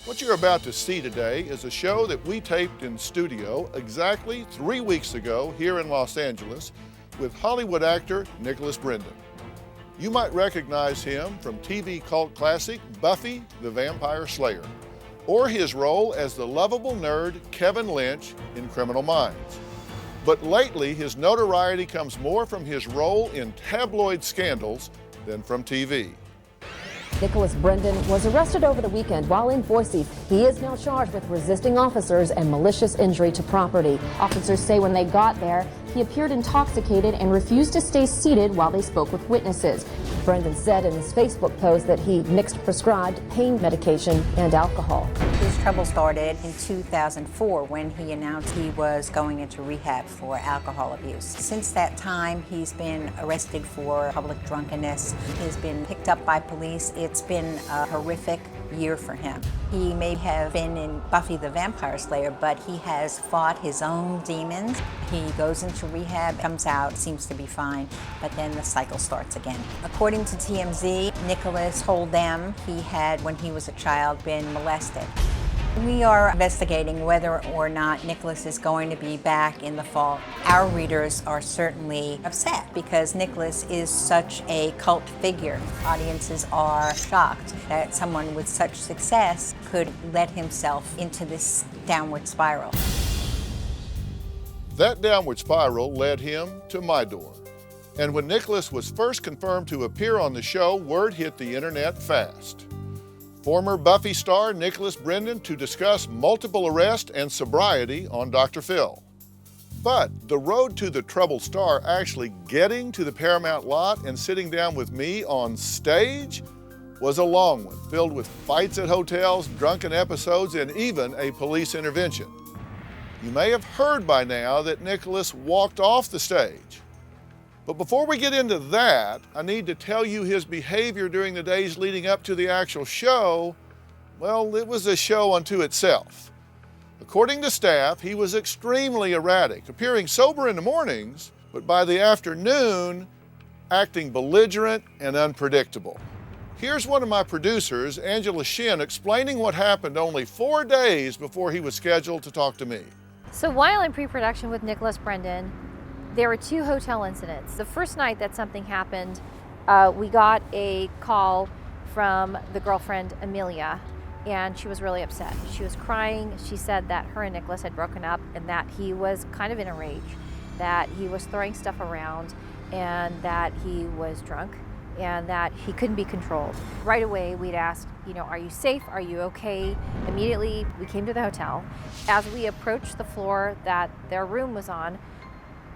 What you're about to see today is a show that we taped in studio exactly 3 weeks ago here in Los Angeles with Hollywood actor Nicholas Brendon. You might recognize him from TV cult classic Buffy the Vampire Slayer, or his role as the lovable nerd Kevin Lynch in Criminal Minds. But lately, his notoriety comes more from his role in tabloid scandals than from TV. Nicholas Brendon was arrested over the weekend while in Boise. He is now charged with resisting officers and malicious injury to property. Officers say when they got there, he appeared intoxicated and refused to stay seated while they spoke with witnesses. Brendon said in his Facebook post that he mixed prescribed pain medication and alcohol. His trouble started in 2004 when he announced he was going into rehab for alcohol abuse. Since that time, he's been arrested for public drunkenness. He's been picked up by police. It's been a horrific year for him. He may have been in Buffy the Vampire Slayer, but he has fought his own demons. He goes into rehab, comes out, seems to be fine, but then the cycle starts again. According to TMZ, Nicholas told them he had, when he was a child, been molested. We are investigating whether or not Nicholas is going to be back in the fall. Our readers are certainly upset because Nicholas is such a cult figure. Audiences are shocked that someone with such success could let himself into this downward spiral. That downward spiral led him to my door. And when Nicholas was first confirmed to appear on the show, word hit the internet fast. Former Buffy star Nicholas Brendon to discuss multiple arrests and sobriety on DrPhil. But the road to the troubled star actually getting to the Paramount lot and sitting down with me on stage was a long one, filled with fights at hotels, drunken episodes, and even a police intervention. You may have heard by now that Nicholas walked off the stage. But before we get into that, I need to tell you his behavior during the days leading up to the actual show. Well, it was a show unto itself. According to staff, he was extremely erratic, appearing sober in the mornings, but by the afternoon, acting belligerent and unpredictable. Here's one of my producers, Angela Shin, explaining what happened only 4 days before he was scheduled to talk to me. So while in pre-production with Nicholas Brendon, there were 2 hotel incidents. The first night that something happened, we got a call from the girlfriend, Amelia, and she was really upset. She was crying. She said that her and Nicholas had broken up and that he was kind of in a rage, that he was throwing stuff around and that he was drunk and that he couldn't be controlled. Right away, we'd asked, are you safe? Are you okay? Immediately, we came to the hotel. As we approached the floor that their room was on,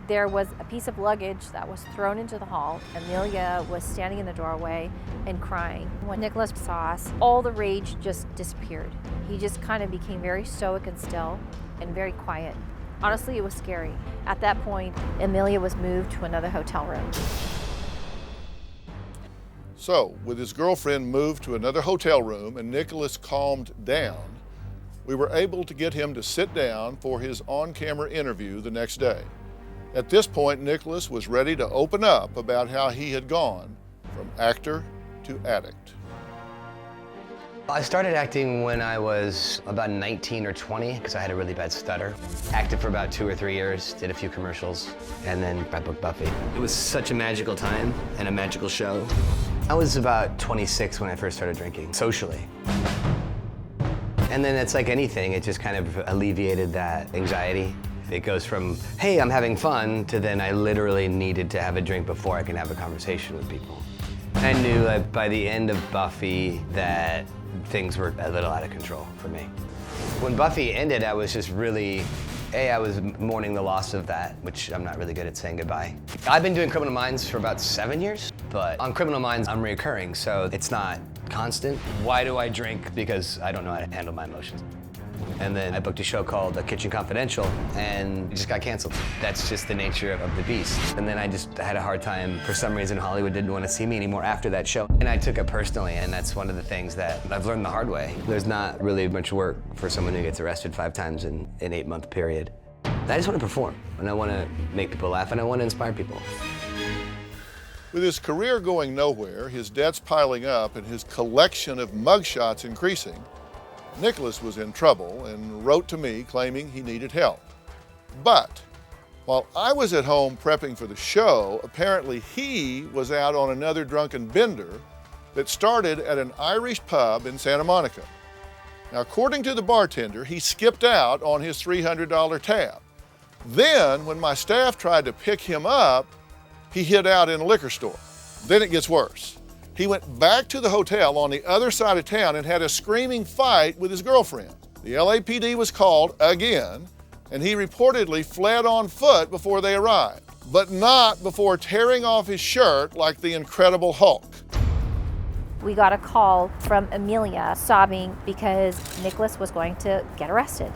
there was a piece of luggage that was thrown into the hall. Amelia was standing in the doorway and crying. When Nicholas saw us, all the rage just disappeared. He just kind of became very stoic and still and very quiet. Honestly, it was scary. At that point, Amelia was moved to another hotel room. So, with his girlfriend moved to another hotel room and Nicholas calmed down, we were able to get him to sit down for his on-camera interview the next day. At this point, Nicholas was ready to open up about how he had gone from actor to addict. I started acting when I was about 19 or 20 because I had a really bad stutter. Acted for about 2 or 3 years, did a few commercials, and then I booked Buffy. It was such a magical time and a magical show. I was about 26 when I first started drinking, socially. And then it's like anything, it just kind of alleviated that anxiety. It goes from, hey, I'm having fun, to then I literally needed to have a drink before I can have a conversation with people. I knew that by the end of Buffy that things were a little out of control for me. When Buffy ended, I was just really, I was mourning the loss of that, which I'm not really good at saying goodbye. I've been doing Criminal Minds for about 7 years, but on Criminal Minds, I'm reoccurring, so it's not constant. Why do I drink? Because I don't know how to handle my emotions. And then I booked a show called Kitchen Confidential, and it just got canceled. That's just the nature of the beast. And then I just had a hard time. For some reason, Hollywood didn't want to see me anymore after that show. And I took it personally, and that's one of the things that I've learned the hard way. There's not really much work for someone who gets arrested 5 times in an 8-month period. I just want to perform, and I want to make people laugh, and I want to inspire people. With his career going nowhere, his debts piling up, and his collection of mugshots increasing, Nicholas was in trouble and wrote to me claiming he needed help. But while I was at home prepping for the show, apparently he was out on another drunken bender that started at an Irish pub in Santa Monica. Now, according to the bartender, he skipped out on his $300 tab. Then, when my staff tried to pick him up, he hid out in a liquor store. Then it gets worse. He went back to the hotel on the other side of town and had a screaming fight with his girlfriend. The LAPD was called again, and he reportedly fled on foot before they arrived, but not before tearing off his shirt like the Incredible Hulk. We got a call from Amelia sobbing because Nicholas was going to get arrested.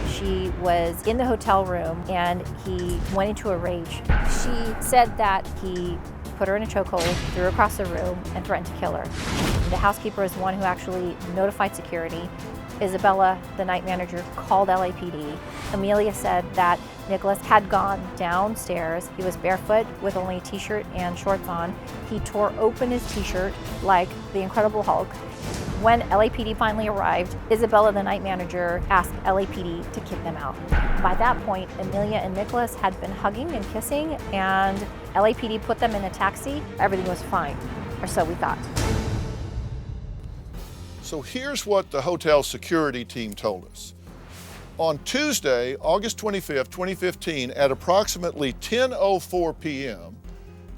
She was in the hotel room and he went into a rage. She said that he put her in a chokehold, threw her across the room, and threatened to kill her. The housekeeper is the one who actually notified security. Isabella, the night manager, called LAPD. Amelia said that Nicholas had gone downstairs. He was barefoot with only a t-shirt and shorts on. He tore open his t-shirt like the Incredible Hulk. When LAPD finally arrived, Isabella, the night manager, asked LAPD to kick them out. By that point, Amelia and Nicholas had been hugging and kissing, and LAPD put them in a taxi. Everything was fine, or so we thought. So here's what the hotel security team told us. On Tuesday, August 25th, 2015, at approximately 10:04 p.m.,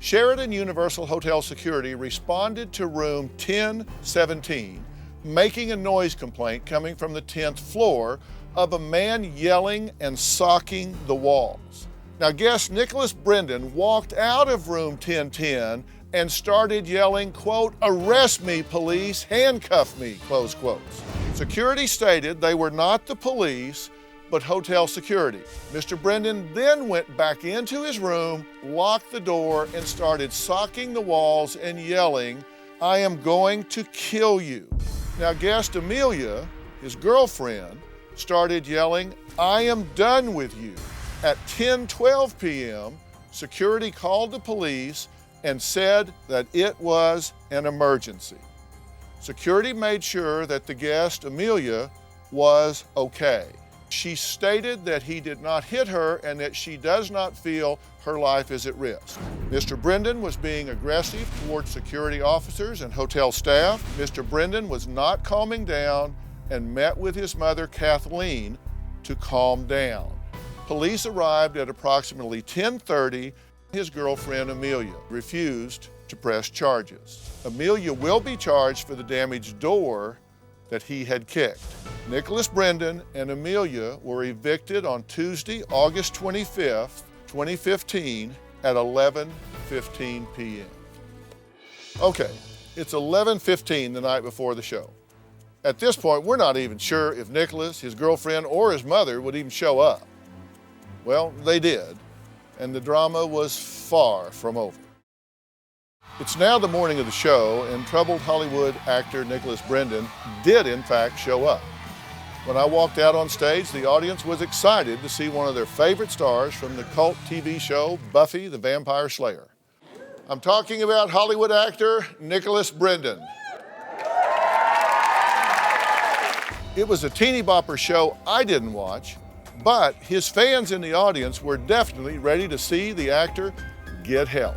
Sheraton Universal Hotel Security responded to room 1017, making a noise complaint coming from the 10th floor of a man yelling and socking the walls. Now, guest Nicholas Brendon walked out of room 1010 and started yelling, quote, "Arrest me, police, handcuff me," close quotes. Security stated they were not the police, but hotel security. Mr. Brendon then went back into his room, locked the door, and started socking the walls and yelling, "I am going to kill you." Now, guest Amelia, his girlfriend, started yelling, "I am done with you." At 10:12 p.m., security called the police and said that it was an emergency. Security made sure that the guest, Amelia, was okay. She stated that he did not hit her and that she does not feel her life is at risk. Mr. Brendon was being aggressive towards security officers and hotel staff. Mr. Brendon was not calming down and met with his mother, Kathleen, to calm down. Police arrived at approximately 10:30. His girlfriend, Amelia, refused to press charges. Amelia will be charged for the damaged door that he had kicked. Nicholas Brendon and Amelia were evicted on Tuesday, August 25th, 2015 at 11:15 p.m. Okay, it's 11:15 the night before the show. At this point, we're not even sure if Nicholas, his girlfriend, or his mother would even show up. Well, they did, and the drama was far from over. It's now the morning of the show, and troubled Hollywood actor Nicholas Brendon did in fact show up. When I walked out on stage, the audience was excited to see one of their favorite stars from the cult TV show Buffy the Vampire Slayer. I'm talking about Hollywood actor Nicholas Brendon. It was a teeny bopper show I didn't watch, but his fans in the audience were definitely ready to see the actor get help.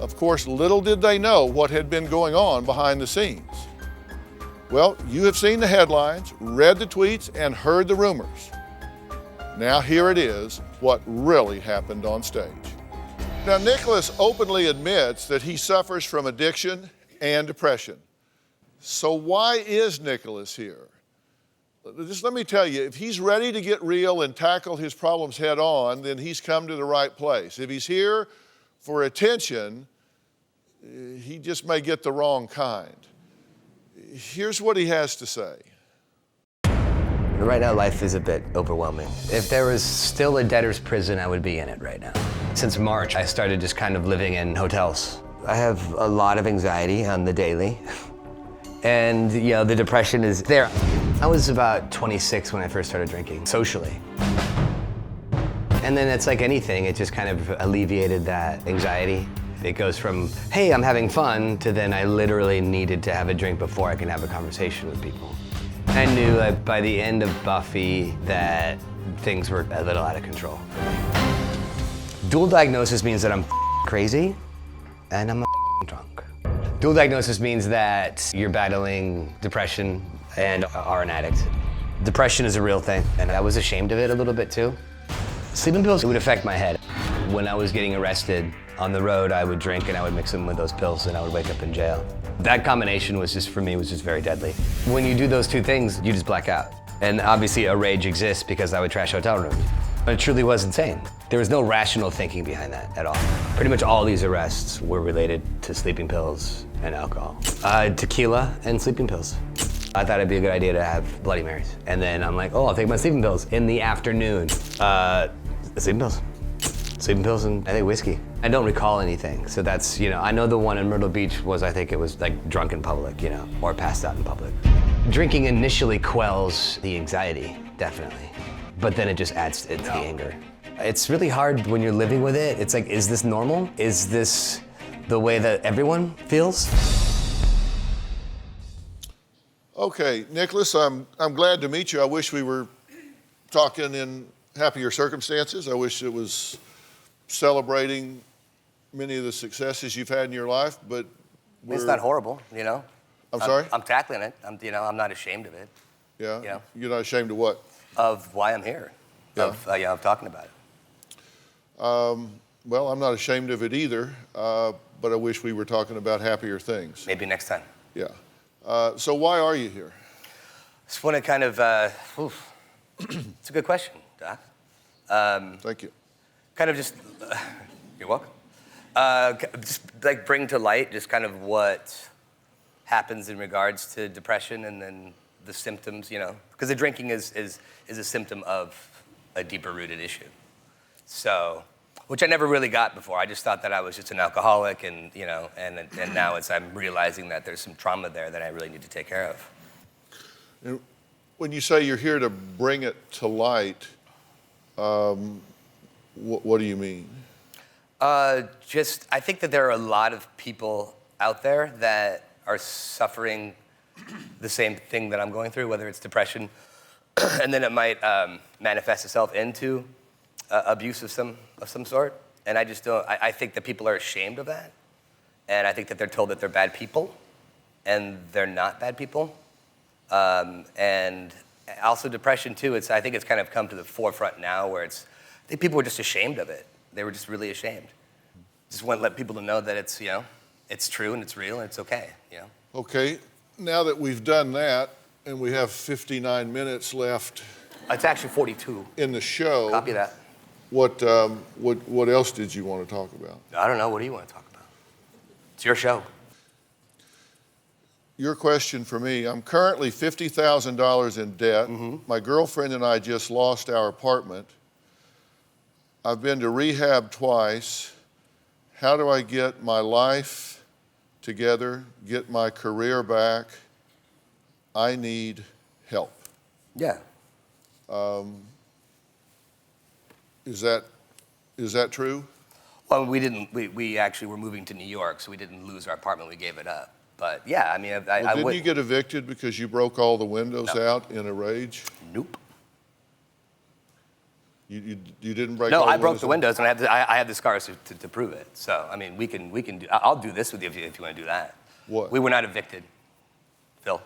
Of course, little did they know what had been going on behind the scenes. Well, you have seen the headlines, read the tweets, and heard the rumors. Now here it is, what really happened on stage. Now, Nicholas openly admits that he suffers from addiction and depression. So why is Nicholas here? Just let me tell you, if he's ready to get real and tackle his problems head on, then he's come to the right place. If he's here for attention, he just may get the wrong kind. Here's what he has to say. Right now, life is a bit overwhelming. If there was still a debtor's prison, I would be in it right now. Since March, I started just kind of living in hotels. I have a lot of anxiety on the daily. And, you know, the depression is there. I was about 26 when I first started drinking, socially. And then it's like anything, it just kind of alleviated that anxiety. It goes from, hey, I'm having fun, to then I literally needed to have a drink before I can have a conversation with people. I knew that by the end of Buffy that things were a little out of control. Dual diagnosis means that I'm crazy and I'm drunk. Dual diagnosis means that you're battling depression and are an addict. Depression is a real thing, and I was ashamed of it a little bit too. Sleeping pills would affect my head. When I was getting arrested on the road, I would drink and I would mix them with those pills and I would wake up in jail. That combination was just, for me, was just very deadly. When you do those two things, you just black out. And obviously a rage exists because I would trash hotel rooms. But it truly was insane. There was no rational thinking behind that at all. Pretty much all these arrests were related to sleeping pills and alcohol. Tequila and sleeping pills. I thought it'd be a good idea to have Bloody Marys. And then I'm like, oh, I'll take my sleeping pills in the afternoon. Sleeping pills. Sleeping pills and I think whiskey. I don't recall anything, so that's, I know the one in Myrtle Beach was, I think it was like drunk in public, or passed out in public. Drinking initially quells the anxiety, definitely. But then it just adds to the anger. It's really hard when you're living with it. It's like, is this normal? Is this the way that everyone feels? Okay, Nicholas, I'm glad to meet you. I wish we were talking in happier circumstances. I wish it was celebrating many of the successes you've had in your life, but it's not horrible, I'm sorry? I'm tackling it. I'm not ashamed of it. Yeah? You're not ashamed of what? Of why I'm here. Yeah. Of talking about it. Well, I'm not ashamed of it either, but I wish we were talking about happier things. Maybe next time. Yeah. So why are you here? Just want to kind of, it's a good question, Doc. Thank you. Kind of just, you're welcome. Just like bring to light just kind of what happens in regards to depression and then the symptoms, because the drinking is a symptom of a deeper rooted issue. So, which I never really got before. I just thought that I was just an alcoholic and, and now I'm realizing that there's some trauma there that I really need to take care of. And when you say you're here to bring it to light, what do you mean? I think that there are a lot of people out there that are suffering the same thing that I'm going through, whether it's depression, and then it might manifest itself into abuse of some sort. And I just don't, I think that people are ashamed of that. And I think that they're told that they're bad people, and they're not bad people. And also depression too, I think it's kind of come to the forefront now where I think people were just ashamed of it. They were just really ashamed. Just want to let people know that it's, it's true and it's real and it's okay, Okay, now that we've done that and we have 59 minutes left. It's actually 42. In the show. Copy that. What else did you want to talk about? I don't know, what do you want to talk about? It's your show. Your question for me, I'm currently $50,000 in debt. Mm-hmm. My girlfriend and I just lost our apartment. I've been to rehab twice. How do I get my life together, get my career back? I need help. Yeah. Is that true? Well, we actually were moving to New York, so we didn't lose our apartment, we gave it up. But yeah, I mean, I Didn't would. you get evicted because you broke all the windows out in a rage? Nope. You didn't break No, all the I broke windows? the windows, and I have the scars to prove it. So, I mean, we can do, I'll do this with you if you want to do that. What? We were not evicted, Phil.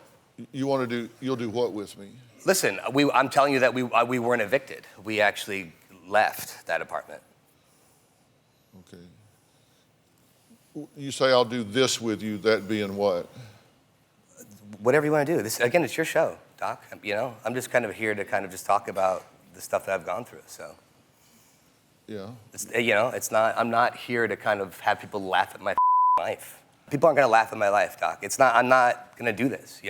You'll do what with me? Listen, I'm telling you that we weren't evicted. We actually left that apartment. Okay. You say I'll do this with you, that being what? Whatever you want to do. This, again, it's your show, Doc. I'm just kind of here to kind of just talk about the stuff that I've gone through, so. Yeah. It's not, I'm not here to kind of have people laugh at my life. People aren't gonna laugh at my life, Doc. I'm not gonna do this,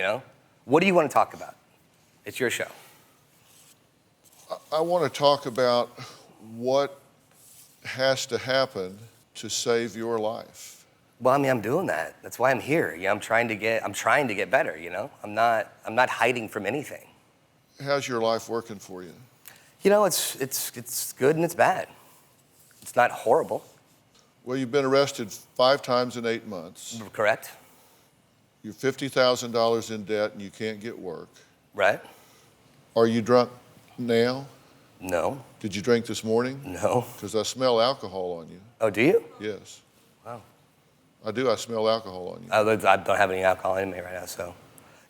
What do you want to talk about? It's your show. I want to talk about what has to happen to save your life. Well, I mean, I'm doing that. That's why I'm here. I'm trying to get better, I'm not hiding from anything. How's your life working for you? It's good and it's bad. It's not horrible. Well, you've been arrested 5 times in 8 months. Correct. You're $50,000 in debt and you can't get work. Right? Are you drunk now? No. Did you drink this morning? No. Because I smell alcohol on you. Oh, do you? Yes. Wow. I do. I smell alcohol on you. I don't have any alcohol in me right now, so.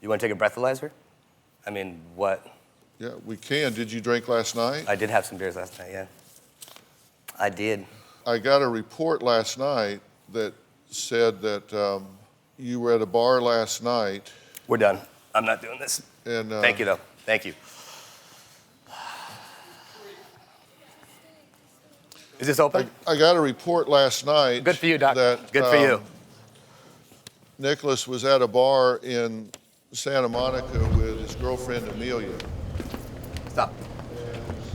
You want to take a breathalyzer? I mean, what? Yeah, we can. Did you drink last night? I did have some beers last night, yeah. I did. I got a report last night that said that you were at a bar last night. We're done. I'm not doing this. And Thank you, though. Thank you. Is this open? I got a report last night. Good for you, Doc. That, Good for you. Nicholas was at a bar in Santa Monica with his girlfriend Amelia. Stop.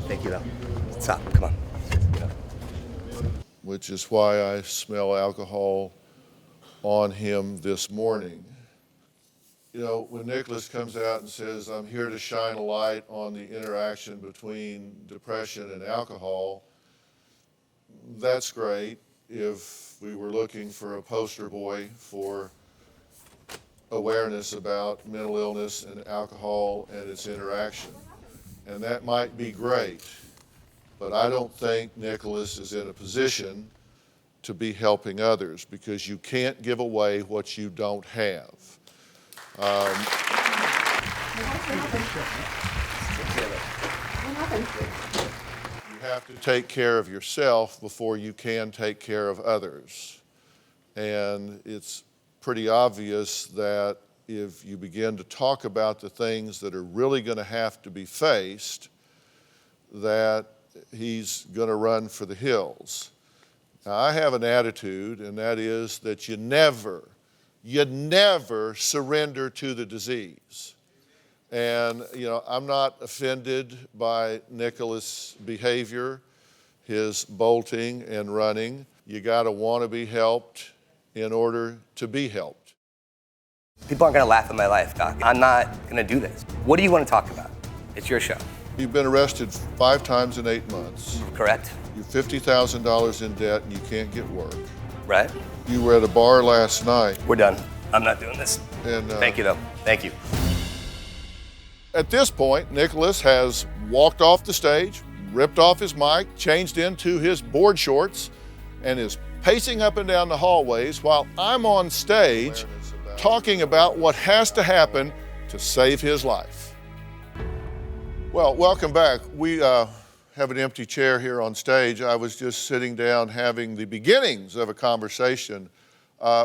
Thank you, though. Stop. Come on. Which is why I smell alcohol on him this morning. You know, when Nicholas comes out and says, I'm here to shine a light on the interaction between depression and alcohol, that's great if we were looking for a poster boy for awareness about mental illness and alcohol and its interaction. And that might be great, but I don't think Nicholas is in a position to be helping others because you can't give away what you don't have. You have to take care of yourself before you can take care of others. And it's pretty obvious that if you begin to talk about the things that are really going to have to be faced, that he's going to run for the hills. Now, I have an attitude, and that is that you never surrender to the disease. And, you know, I'm not offended by Nicholas' behavior, his bolting and running. You got to want to be helped in order to be helped. People aren't going to laugh at my life, Doc. I'm not going to do this. What do you want to talk about? It's your show. You've been arrested 5 times in 8 months. Correct. You're $50,000 in debt and you can't get work. Right. You were at a bar last night. We're done. I'm not doing this. And, Thank you, though. Thank you. At this point, Nicholas has walked off the stage, ripped off his mic, changed into his board shorts, and is pacing up and down the hallways while I'm on stage talking about what has to happen to save his life. Well, welcome back. We have an empty chair here on stage. I was just sitting down having the beginnings of a conversation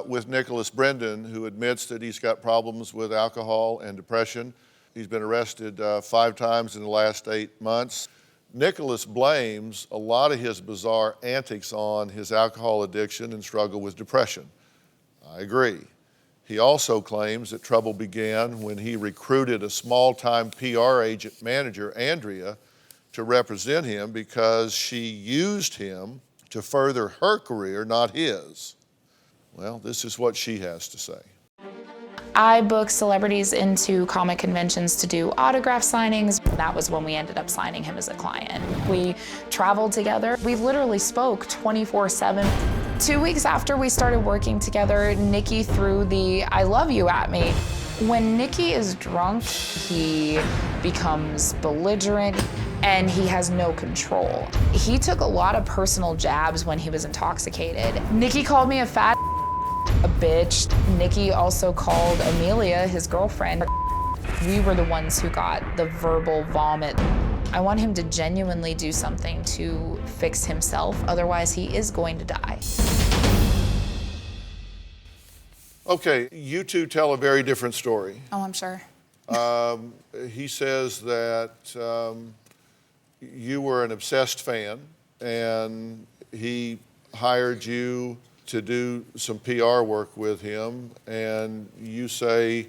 with Nicholas Brendon, who admits that he's got problems with alcohol and depression. He's been arrested 5 times in the last 8 months. Nicholas blames a lot of his bizarre antics on his alcohol addiction and struggle with depression. I agree. He also claims that trouble began when he recruited a small-time PR agent manager, Andrea, to represent him because she used him to further her career, not his. Well, this is what she has to say. I booked celebrities into comic conventions to do autograph signings. That was when we ended up signing him as a client. We traveled together. We literally spoke 24/7. 2 weeks after we started working together, Nikki threw the I love you at me. When Nikki is drunk, he becomes belligerent and he has no control. He took a lot of personal jabs when he was intoxicated. Nikki called me a fat, a bitch. Nikki also called Amelia, his girlfriend. We were the ones who got the verbal vomit. I want him to genuinely do something to fix himself, otherwise he is going to die. Okay, you two tell a very different story. Oh, I'm sure. He says that you were an obsessed fan and he hired you to do some PR work with him, and you say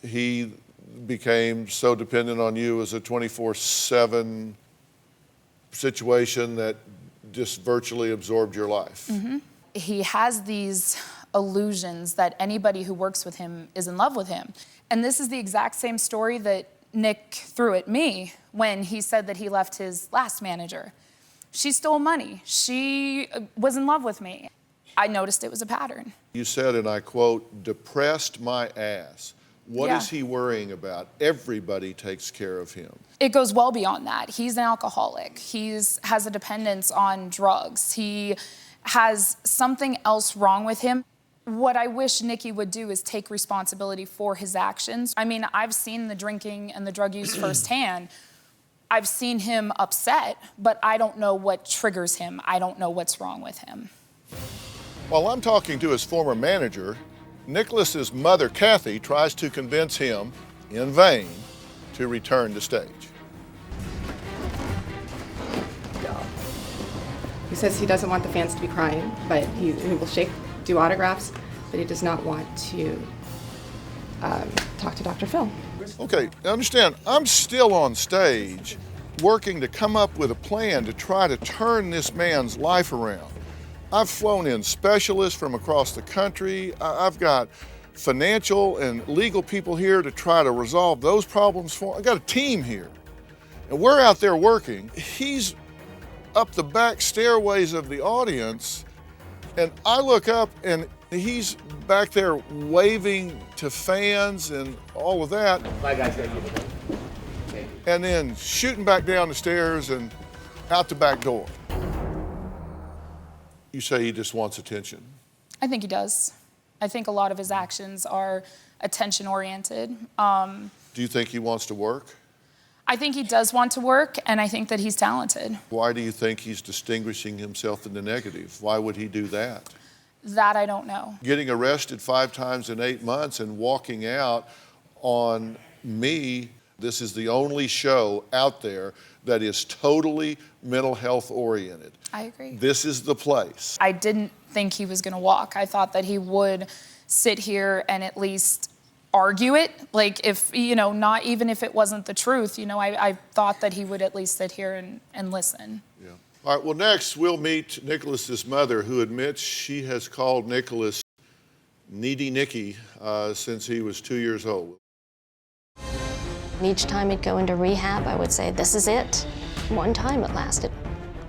he became so dependent on you as a 24/7 situation that just virtually absorbed your life. Mm-hmm. He has these illusions that anybody who works with him is in love with him. And this is the exact same story that Nick threw at me when he said that he left his last manager. She stole money. She was in love with me. I noticed it was a pattern. You said, and I quote, depressed my ass. What Yeah. is he worrying about? Everybody takes care of him. It goes well beyond that. He's an alcoholic. Has a dependence on drugs. He has something else wrong with him. What I wish Nikki would do is take responsibility for his actions. I mean, I've seen the drinking and the drug use firsthand. I've seen him upset, but I don't know what triggers him. I don't know what's wrong with him. While I'm talking to his former manager, Nicholas's mother, Kathy, tries to convince him, in vain, to return to stage. He says he doesn't want the fans to be crying, but he will do autographs, but he does not want to talk to DrPhil. Okay, understand, I'm still on stage working to come up with a plan to try to turn this man's life around. I've flown in specialists from across the country. I've got financial and legal people here to try to resolve those problems for him. I've got a team here. And we're out there working. He's up the back stairways of the audience, and I look up and he's back there waving to fans and all of that. Bye, guys. Thank you. And then shooting back down the stairs and out the back door. You say he just wants attention. I think he does. I think a lot of his actions are attention-oriented. Do you think he wants to work? I think he does want to work, and I think that he's talented. Why do you think he's distinguishing himself in the negative? Why would he do that? That I don't know. Getting arrested 5 times in 8 months and walking out on me, this is the only show out there that is totally mental health oriented. I agree. This is the place. I didn't think he was going to walk. I thought that he would sit here and at least argue it. Like if, not even if it wasn't the truth, I thought that he would at least sit here and listen. Yeah. All right, well, next we'll meet Nicholas's mother, who admits she has called Nicholas Needy Nicky since he was 2 years old. Each time he'd go into rehab, I would say, this is it. One time it lasted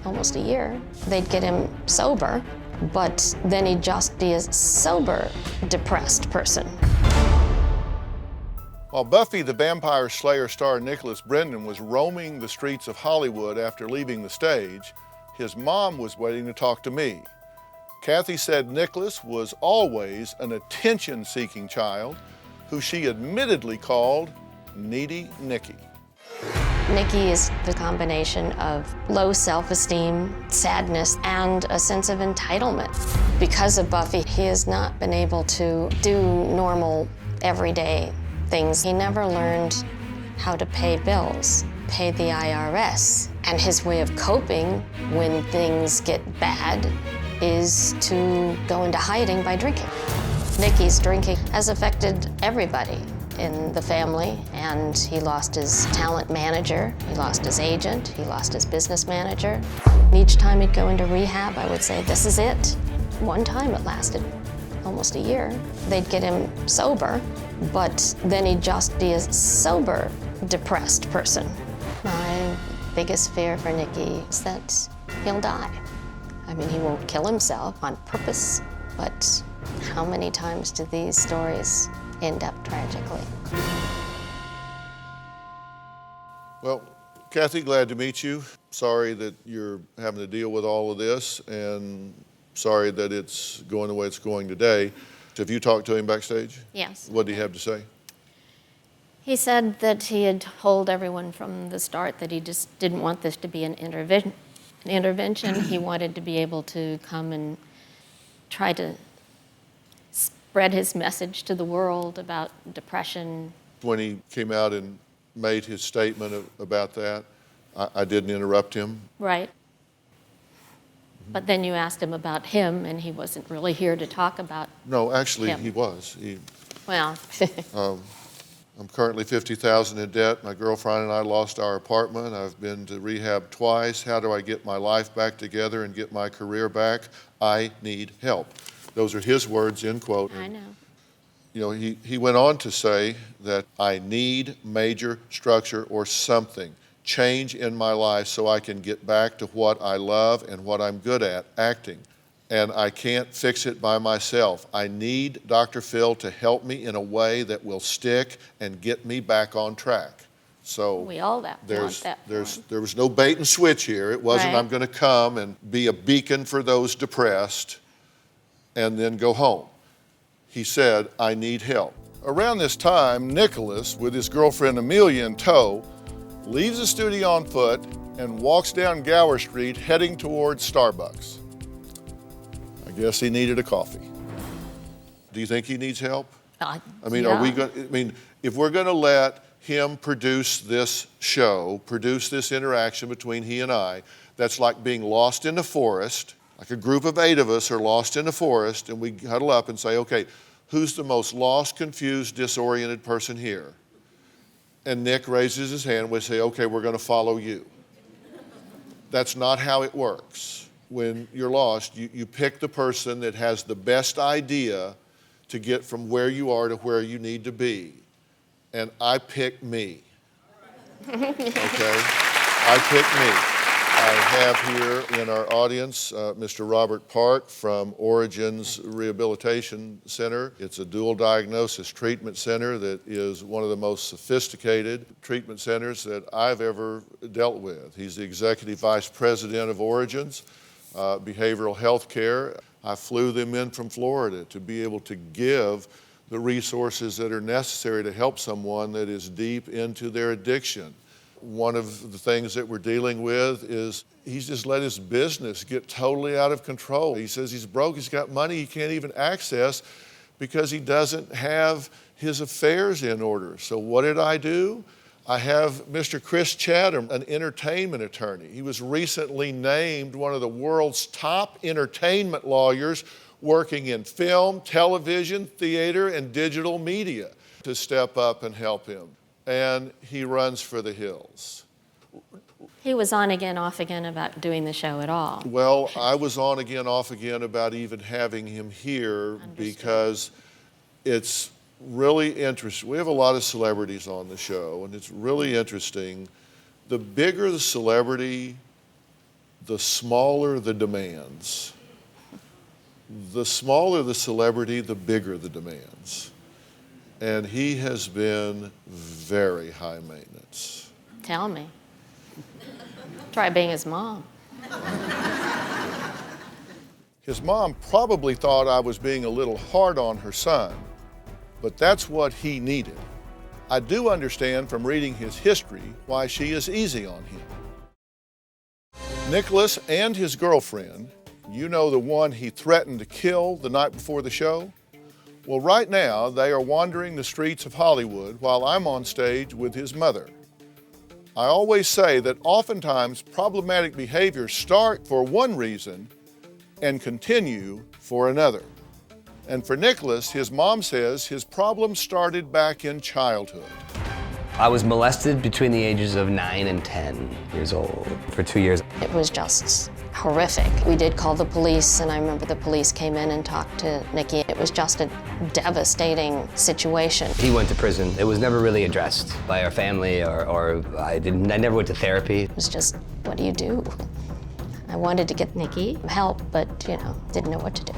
almost a year. They'd get him sober, but then he'd just be a sober, depressed person. While Buffy the Vampire Slayer star Nicholas Brendon was roaming the streets of Hollywood after leaving the stage, his mom was waiting to talk to me. Kathy said Nicholas was always an attention-seeking child who she admittedly called Needy Nicky. Nicky is the combination of low self-esteem, sadness, and a sense of entitlement. Because of Buffy, he has not been able to do normal, everyday things. He never learned how to pay bills, pay the IRS. And his way of coping when things get bad is to go into hiding by drinking. Nicky's drinking has affected everybody in the family, and he lost his talent manager, he lost his agent, he lost his business manager. Each time he'd go into rehab, I would say, this is it. One time it lasted almost a year. They'd get him sober, but then he'd just be a sober, depressed person. My biggest fear for Nicky is that he'll die. I mean, he won't kill himself on purpose, but how many times do these stories end up tragically? Well, Kathy, glad to meet you. Sorry that you're having to deal with all of this, and sorry that it's going the way it's going today. Have you talked to him backstage? Yes. What did he have to say? He said that he had told everyone from the start that he just didn't want this to be an intervention. He wanted to be able to come and try to spread his message to the world about depression. When he came out and made his statement about that, I didn't interrupt him. Right. But then you asked him about him, and he wasn't really here to talk about No, actually, him. he was. Well, I'm currently $50,000 in debt. My girlfriend and I lost our apartment. I've been to rehab twice. How do I get my life back together and get my career back? I need help. Those are his words, end quote. I know. You know, he went on to say that I need major structure or something, change in my life so I can get back to what I love and what I'm good at, acting. and I can't fix it by myself. I need Dr. Phil to help me in a way that will stick and get me back on track. So We all want that. there was no bait and switch here. It wasn't Right. I'm going to come and be a beacon for those depressed and then go home. He said, I need help. Around this time, Nicholas, with his girlfriend Amelia in tow, leaves the studio on foot and walks down Gower Street heading towards Starbucks. I guess he needed a coffee. Do you think he needs help? I mean, yeah. are we going? I mean, if we're going to let him produce this show, produce this interaction between he and I, that's like being lost in the forest. Like a group of 8 of us are lost in the forest, and we huddle up and say, okay, who's the most lost, confused, disoriented person here? And Nick raises his hand. We say, okay, we're going to follow you. That's not how it works. When you're lost, you pick the person that has the best idea to get from where you are to where you need to be. And I pick me. Okay? I pick me. I have here in our audience Mr. Robert Park from Origins Rehabilitation Center. It's a dual diagnosis treatment center that is one of the most sophisticated treatment centers that I've ever dealt with. He's the executive vice president of Origins Behavioral Health Care. I flew them in from Florida to be able to give the resources that are necessary to help someone that is deep into their addiction. One of the things that we're dealing with is he's just let his business get totally out of control. He says he's broke, he's got money he can't even access because he doesn't have his affairs in order. So what did I do? I have Mr. Chris Chatham, an entertainment attorney. He was recently named one of the world's top entertainment lawyers working in film, television, theater, and digital media to step up and help him. And he runs for the hills. He was on again, off again about doing the show at all. Well, I was on again, off again about even having him here because it's really interesting. We have a lot of celebrities on the show, and it's really interesting. The bigger the celebrity, the smaller the demands. The smaller the celebrity, the bigger the demands. And he has been very high maintenance. Tell me. Try being his mom. His mom probably thought I was being a little hard on her son, but that's what he needed. I do understand from reading his history why she is easy on him. Nicholas and his girlfriend, you know the one he threatened to kill the night before the show? Well, right now, they are wandering the streets of Hollywood while I'm on stage with his mother. I always say that oftentimes problematic behaviors start for one reason and continue for another. And for Nicholas, his mom says his problem started back in childhood. I was molested between the ages of 9 and 10 years old for 2 years. It was just horrific. We did call the police, and I remember the police came in and talked to Nikki. It was just a devastating situation. He went to prison. It was never really addressed by our family or I never went to therapy. It was just, what do you do? I wanted to get Nikki help, but, didn't know what to do.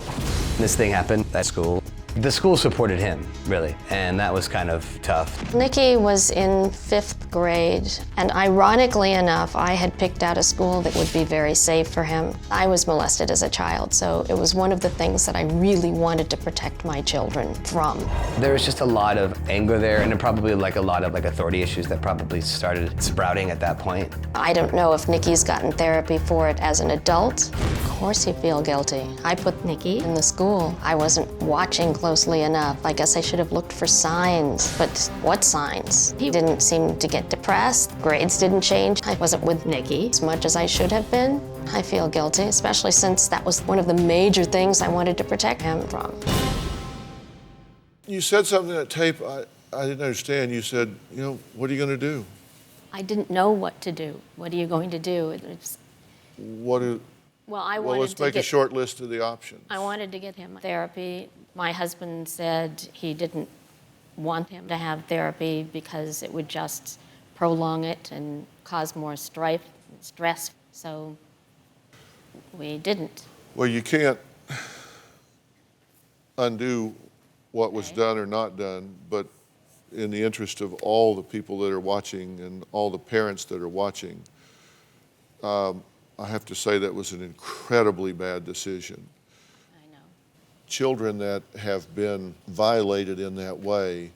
This thing happened at school. The school supported him, really, and that was kind of tough. Nikki was in 5th grade, and ironically enough, I had picked out a school that would be very safe for him. I was molested as a child, so it was one of the things that I really wanted to protect my children from. There was just a lot of anger there, and probably a lot of authority issues that probably started sprouting at that point. I don't know if Nikki's gotten therapy for it as an adult. Of course he'd feel guilty. I put Nikki in the school. I wasn't watching closely enough. I guess I should have looked for signs, but what signs? He didn't seem to get depressed. Grades didn't change. I wasn't with Nikki as much as I should have been. I feel guilty, especially since that was one of the major things I wanted to protect him from. You said something in that tape I didn't understand. You said, what are you going to do? I didn't know what to do. What are you going to do? Well, let's make a short list of the options. I wanted to get him therapy. My husband said he didn't want him to have therapy because it would just prolong it and cause more strife and stress, so we didn't. Well, you can't undo what was done or not done, but in the interest of all the people that are watching and all the parents that are watching, I have to say that was an incredibly bad decision. I know. Children that have been violated in that way,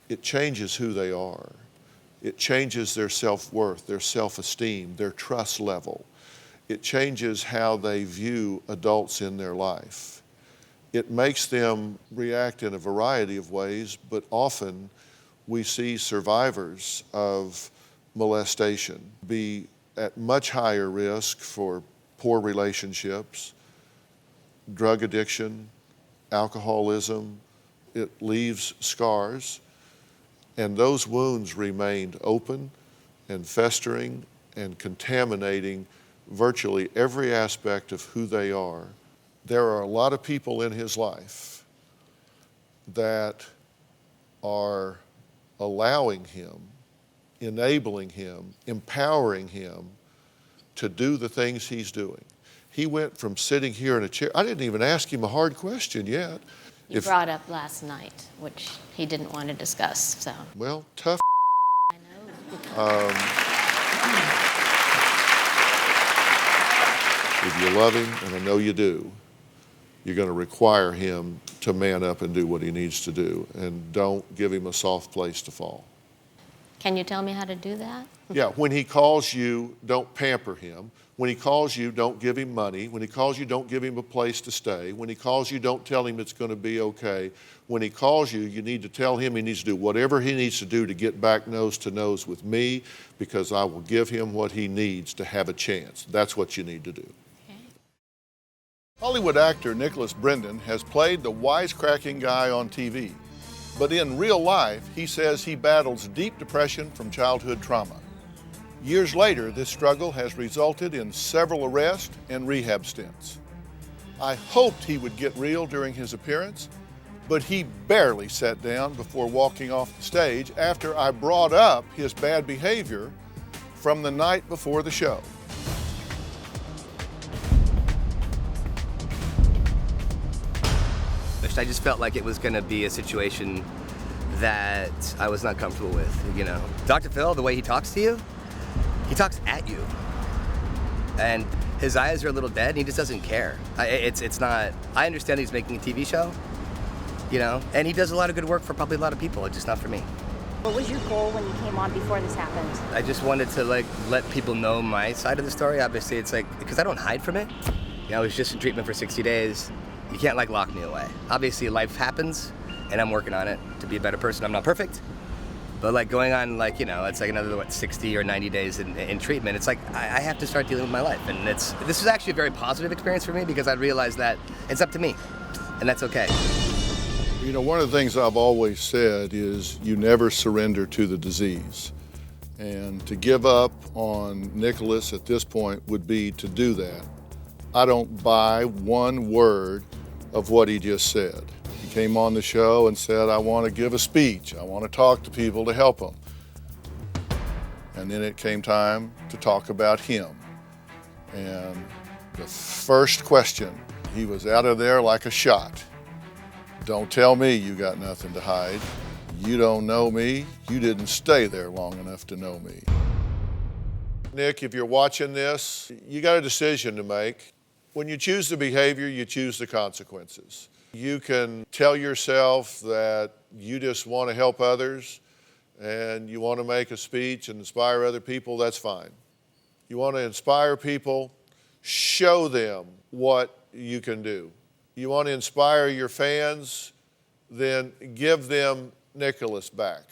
it changes who they are. It changes their self-worth, their self-esteem, their trust level. It changes how they view adults in their life. It makes them react in a variety of ways, but often we see survivors of molestation be at much higher risk for poor relationships, drug addiction, alcoholism. It leaves scars, and those wounds remained open and festering and contaminating virtually every aspect of who they are. There are a lot of people in his life that are allowing him, enabling him, empowering him to do the things he's doing. He went from sitting here in a chair. I didn't even ask him a hard question yet. You brought up last night, which he didn't want to discuss, so. Well, tough. I know. If you love him, and I know you do, you're going to require him to man up and do what he needs to do, and don't give him a soft place to fall. Can you tell me how to do that? Yeah, when he calls you, don't pamper him. When he calls you, don't give him money. When he calls you, don't give him a place to stay. When he calls you, don't tell him it's going to be okay. When he calls you, you need to tell him he needs to do whatever he needs to do to get back nose to nose with me, because I will give him what he needs to have a chance. That's what you need to do. Hollywood actor Nicholas Brendon has played the wisecracking guy on TV, but in real life, he says he battles deep depression from childhood trauma. Years later, this struggle has resulted in several arrests and rehab stints. I hoped he would get real during his appearance, but he barely sat down before walking off the stage after I brought up his bad behavior from the night before the show. I just felt like it was going to be a situation that I was not comfortable with, you know. DrPhil, the way he talks to you, he talks at you. And his eyes are a little dead, and he just doesn't care. It's not, I understand he's making a TV show, you know, and he does a lot of good work for probably a lot of people. It's just not for me. What was your goal when you came on before this happened? I just wanted to, like, let people know my side of the story. Obviously, it's like, because I don't hide from it. You know, I was just in treatment for 60 days. You can't, like, lock me away. Obviously, life happens, and I'm working on it to be a better person. I'm not perfect, but, like, going on, like, you know, it's like another, 60 or 90 days in treatment. It's like, I have to start dealing with my life, and this is actually a very positive experience for me, because I realized that it's up to me, and that's okay. You know, one of the things I've always said is you never surrender to the disease. And to give up on Nicholas at this point would be to do that. I don't buy one word of what he just said. He came on the show and said, I want to give a speech. I want to talk to people to help them. And then it came time to talk about him. And the first question, he was out of there like a shot. Don't tell me you got nothing to hide. You don't know me. You didn't stay there long enough to know me. Nick, if you're watching this, you got a decision to make. When you choose the behavior, you choose the consequences. You can tell yourself that you just want to help others and you want to make a speech and inspire other people, that's fine. You want to inspire people, show them what you can do. You want to inspire your fans, then give them Nicholas back.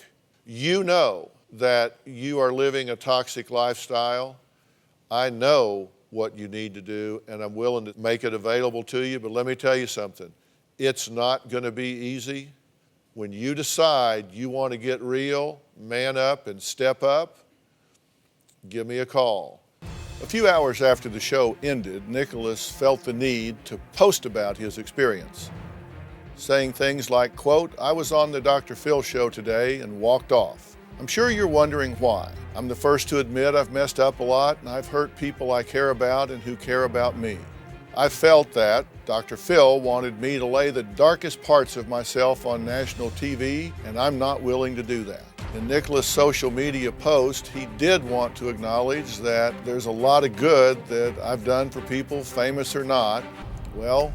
You know that you are living a toxic lifestyle. I know what you need to do, and I'm willing to make it available to you, but let me tell you something. It's not going to be easy. When you decide you want to get real, man up and step up, give me a call. A few hours after the show ended, Nicholas felt the need to post about his experience, saying things like, quote, I was on the DrPhil show today and walked off. I'm sure you're wondering why. I'm the first to admit I've messed up a lot and I've hurt people I care about and who care about me. I felt that DrPhil wanted me to lay the darkest parts of myself on national TV, and I'm not willing to do that. In Nicholas' social media post, he did want to acknowledge that there's a lot of good that I've done for people, famous or not. Well,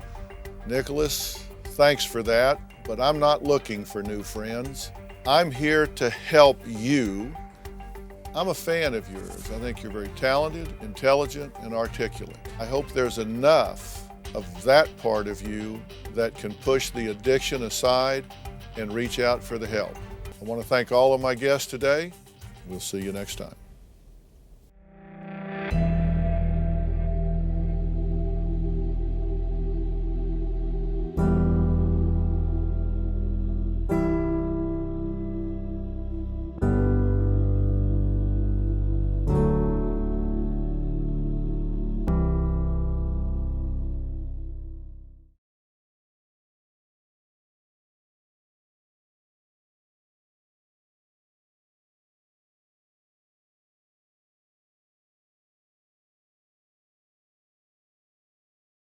Nicholas, thanks for that, but I'm not looking for new friends. I'm here to help you. I'm a fan of yours. I think you're very talented, intelligent, and articulate. I hope there's enough of that part of you that can push the addiction aside and reach out for the help. I want to thank all of my guests today. We'll see you next time.